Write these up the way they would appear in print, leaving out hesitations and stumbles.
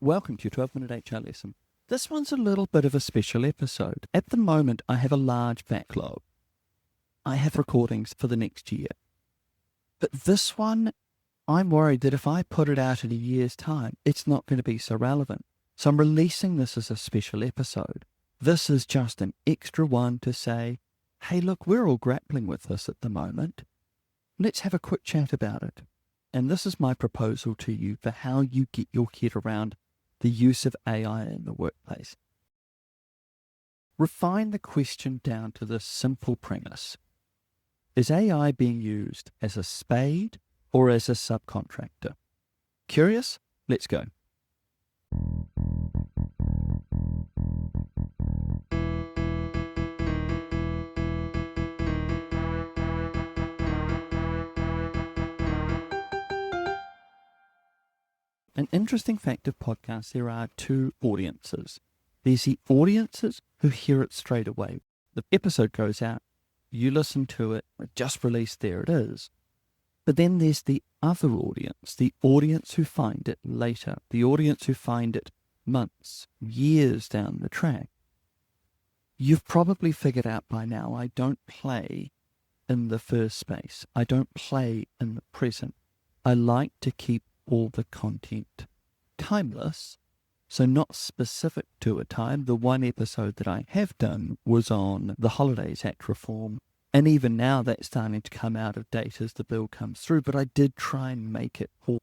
Welcome to your 12-minute HR lesson. This one's a little bit of a special episode. At the moment, I have a large backlog. I have recordings for the next year. But this one, I'm worried that if I put it out in a year's time, it's not going to be so relevant. So I'm releasing this as a special episode. This is just an extra one to say, hey, look, we're all grappling with this at the moment. Let's have a quick chat about it. And this is my proposal to you for how you get your head around the use of AI in the workplace. Refine the question down to this simple premise. Is AI being used as a spade or as a subcontractor? Curious? Let's go. An interesting fact of podcasts, there are two audiences. There's the audiences who hear it straight away. The episode goes out, you listen to it, just released, there it is. But then there's the other audience, the audience who find it later, the audience who find it months, years down the track. You've probably figured out by now, I don't play in the first space. I don't play in the present. I like to keep all the content timeless, so not specific to a time. The one episode that I have done was on the Holidays Act reform, and even now that's starting to come out of date as the bill comes through, but I did try and make it for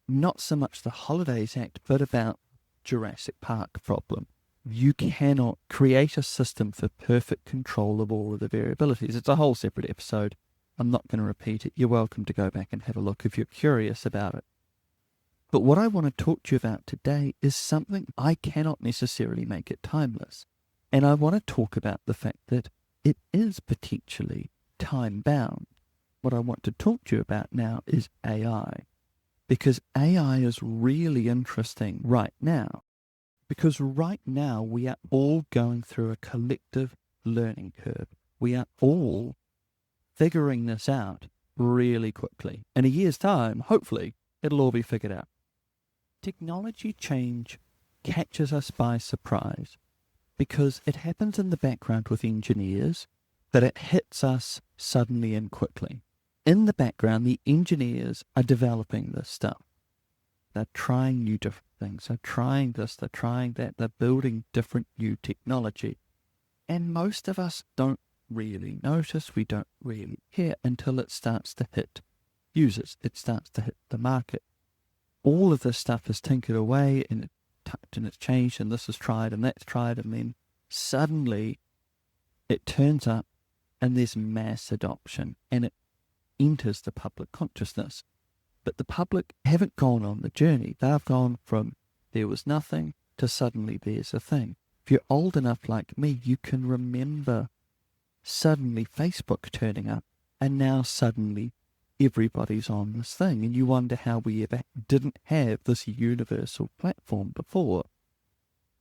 not so much the Holidays Act, but about Jurassic Park problem. You cannot create a system for perfect control of all of the variabilities. It's a whole separate episode. I'm not going to repeat it. You're welcome to go back and have a look if you're curious about it. But what I want to talk to you about today is something I cannot necessarily make it timeless. And I want to talk about the fact that it is potentially time-bound. What I want to talk to you about now is AI. Because AI is really interesting right now. Because right now we are all going through a collective learning curve. We are all figuring this out really quickly. In a year's time, hopefully, it'll all be figured out. Technology change catches us by surprise because it happens in the background with engineers, but it hits us suddenly and quickly. In the background, the engineers are developing this stuff. They're trying new different things. They're trying this, they're trying that. They're building different new technology. And most of us don't really notice. We don't really care until it starts to hit users. It starts to hit the market. All of this stuff is tinkered away and it's changed, and this is tried and that's tried, and then suddenly it turns up and there's mass adoption and it enters the public consciousness. But the public haven't gone on the journey. They've gone from there was nothing to suddenly there's a thing. If you're old enough like me, you can remember suddenly Facebook turning up and now suddenly everybody's on this thing, and you wonder how we ever didn't have this universal platform before.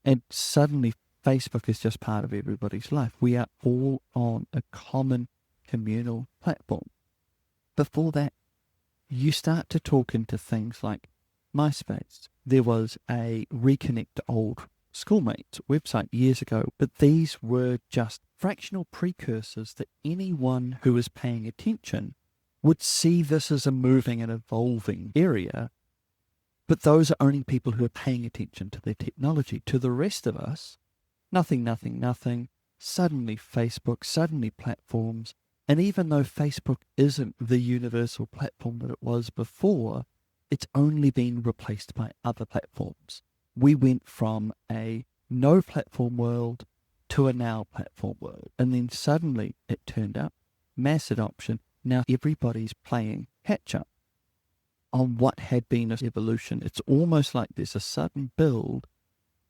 And suddenly Facebook is just part of everybody's life. We are all on a common communal platform. Before that, you start to talk into things like MySpace. There was a Reconnect Old Schoolmates website years ago, but these were just fractional precursors that anyone who was paying attention would see this as a moving and evolving area, but those are only people who are paying attention to their technology. To the rest of us, nothing, suddenly Facebook, suddenly platforms, and even though Facebook isn't the universal platform that it was before, it's only been replaced by other platforms. We went from a no platform world to a now platform world, and then suddenly it turned up, mass adoption. Now everybody's playing catch-up on what had been an evolution. It's almost like there's a sudden build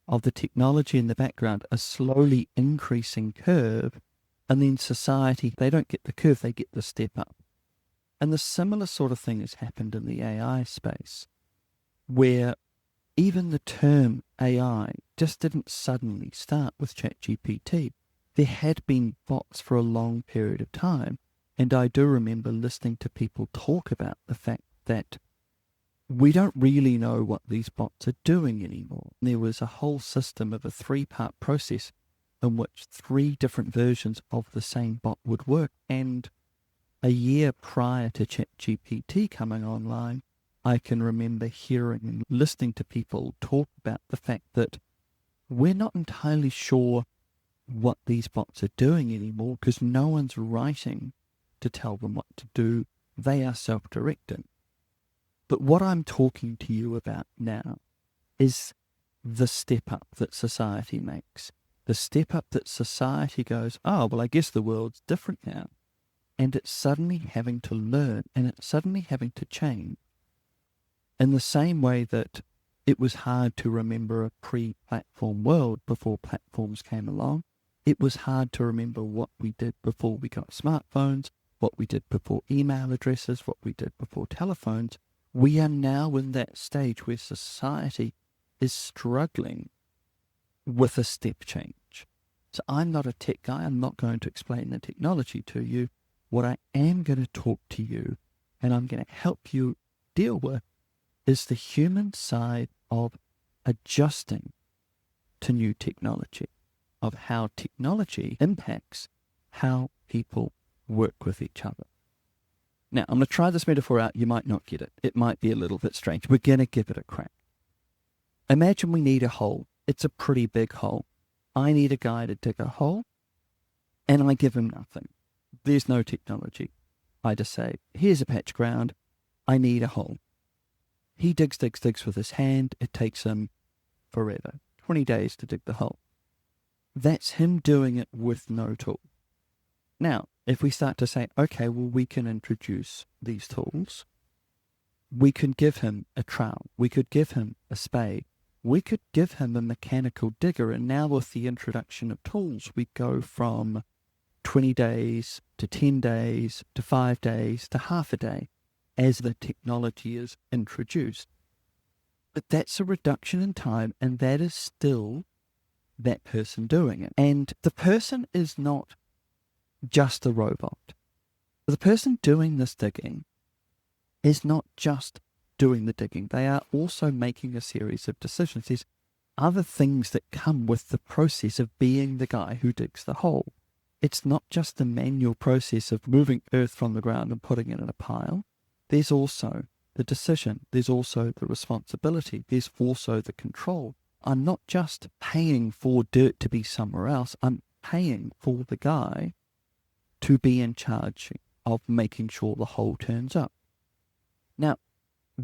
of the technology in the background, a slowly increasing curve, and then society, they don't get the curve, they get the step up. And the similar sort of thing has happened in the AI space, where even the term AI just didn't suddenly start with ChatGPT. There had been bots for a long period of time. And I do remember listening to people talk about the fact that we don't really know what these bots are doing anymore. There was a whole system of a 3-part process in which 3 different versions of the same bot would work. And a year prior to ChatGPT coming online, I can remember hearing and listening to people talk about the fact that we're not entirely sure what these bots are doing anymore because no one's writing to tell them what to do. They are self-directed. But what I'm talking to you about now is the step up that society makes. The step up that society goes, oh, well, I guess the world's different now. And it's suddenly having to learn and it's suddenly having to change. In the same way that it was hard to remember a pre-platform world before platforms came along, it was hard to remember what we did before we got smartphones, what we did before email addresses, what we did before telephones. We are now in that stage where society is struggling with a step change. So I'm not a tech guy. I'm not going to explain the technology to you. What I am going to talk to you and I'm going to help you deal with is the human side of adjusting to new technology, of how technology impacts how people work with each other. Now, I'm going to try this metaphor out. You might not get it. It might be a little bit strange. We're going to give it a crack. Imagine we need a hole. It's a pretty big hole. I need a guy to dig a hole, and I give him nothing. There's no technology. I just say, here's a patch of ground. I need a hole. He digs with his hand. It takes him forever, 20 days to dig the hole. That's him doing it with no tool. Now, if we start to say, okay, well, we can introduce these tools. We can give him a trowel. We could give him a spade. We could give him a mechanical digger. And now with the introduction of tools, we go from 20 days to 10 days to 5 days to half a day as the technology is introduced. But that's a reduction in time, and that is still that person doing it. And the person is not just a robot. The person doing this digging is not just doing the digging. They are also making a series of decisions. There's other things that come with the process of being the guy who digs the hole. It's not just the manual process of moving earth from the ground and putting it in a pile. There's also the decision. There's also the responsibility. There's also the control. I'm not just paying for dirt to be somewhere else. I'm paying for the guy to be in charge of making sure the hole turns up. Now,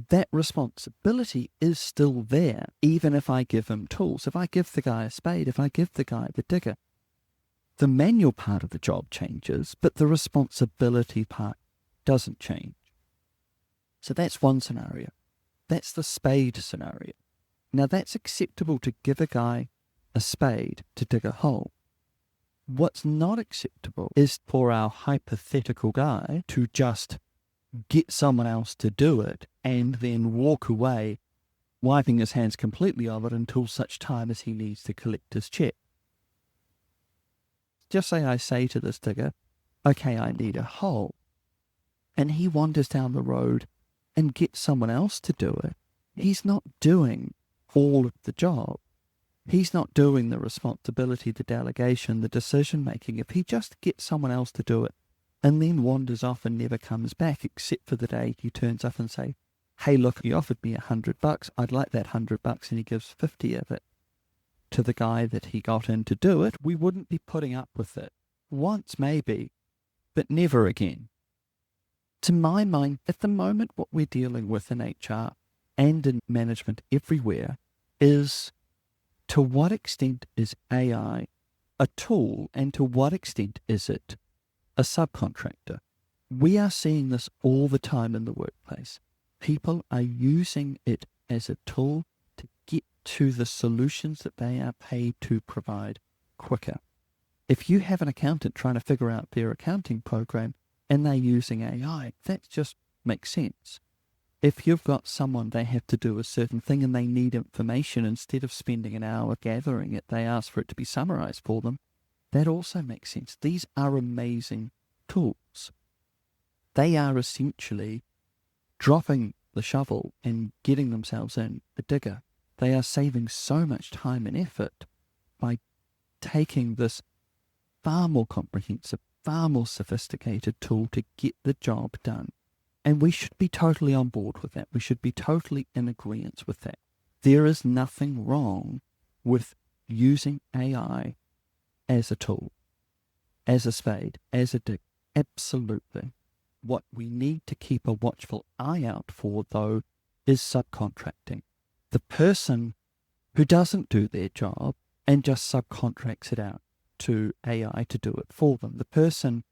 that responsibility is still there, even if I give him tools. If I give the guy a spade, if I give the guy the digger, the manual part of the job changes, but the responsibility part doesn't change. So that's one scenario. That's the spade scenario. Now, that's acceptable to give a guy a spade to dig a hole. What's not acceptable is for our hypothetical guy to just get someone else to do it and then walk away, wiping his hands completely of it until such time as he needs to collect his check. Just say I say to this digger, okay, I need a hole. And he wanders down the road and gets someone else to do it. He's not doing all of the job. He's not doing the responsibility, the delegation, the decision-making. If he just gets someone else to do it and then wanders off and never comes back, except for the day he turns up and say, hey, look, he offered me $100. I'd like that $100, and he gives 50 of it to the guy that he got in to do it, we wouldn't be putting up with it. Once maybe, but never again. To my mind, at the moment, what we're dealing with in HR and in management everywhere is, to what extent is AI a tool, and to what extent is it a subcontractor? We are seeing this all the time in the workplace. People are using it as a tool to get to the solutions that they are paid to provide quicker. If you have an accountant trying to figure out their accounting program and they're using AI, that just makes sense. If you've got someone, they have to do a certain thing and they need information, instead of spending an hour gathering it, they ask for it to be summarized for them. That also makes sense. These are amazing tools. They are essentially dropping the shovel and getting themselves in a digger. They are saving so much time and effort by taking this far more comprehensive, far more sophisticated tool to get the job done. And we should be totally on board with that. We should be totally in agreement with that. There is nothing wrong with using AI as a tool, as a spade, as a dig. Absolutely. What we need to keep a watchful eye out for, though, is subcontracting. The person who doesn't do their job and just subcontracts it out to AI to do it for them. The person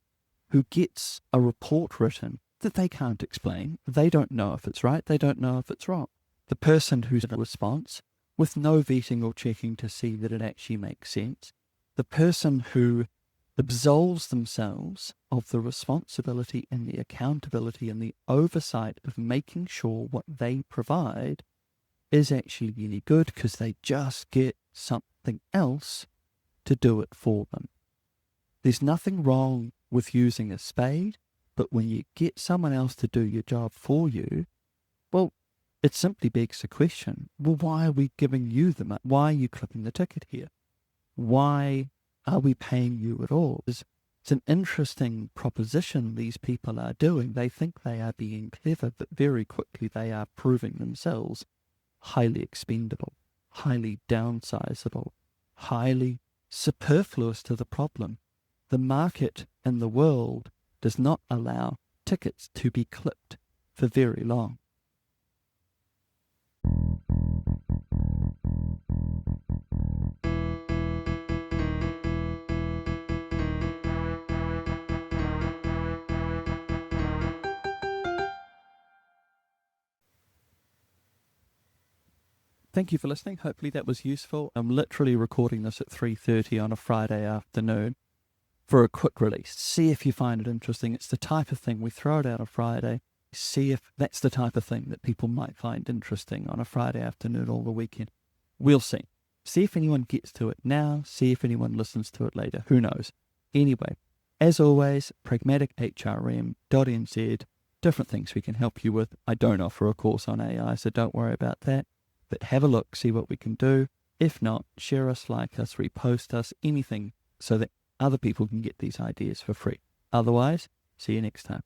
who gets a report written that they can't explain. They don't know if it's right. They don't know if it's wrong. The person who's in a response with no vetting or checking to see that it actually makes sense. The person who absolves themselves of the responsibility and the accountability and the oversight of making sure what they provide is actually really good because they just get something else to do it for them. There's nothing wrong with using a spade, but when you get someone else to do your job for you, well, it simply begs the question, well, why are we giving you the money? Why are you clipping the ticket here? Why are we paying you at all? It's an interesting proposition these people are doing. They think they are being clever, but very quickly they are proving themselves highly expendable, highly downsizable, highly superfluous to the problem. The market and the world does not allow tickets to be clipped for very long. Thank you for listening. Hopefully that was useful. I'm literally recording this at 3:30 on a Friday afternoon for a quick release. See if you find it interesting. It's the type of thing we throw it out on Friday. See if that's the type of thing that people might find interesting on a Friday afternoon or the weekend. We'll see. See if anyone gets to it now. See if anyone listens to it later. Who knows? Anyway, as always, pragmatichrm.nz, different things we can help you with. I don't offer a course on AI, so don't worry about that. But have a look, see what we can do. If not, share us, like us, repost us, anything so that other people can get these ideas for free. Otherwise, see you next time.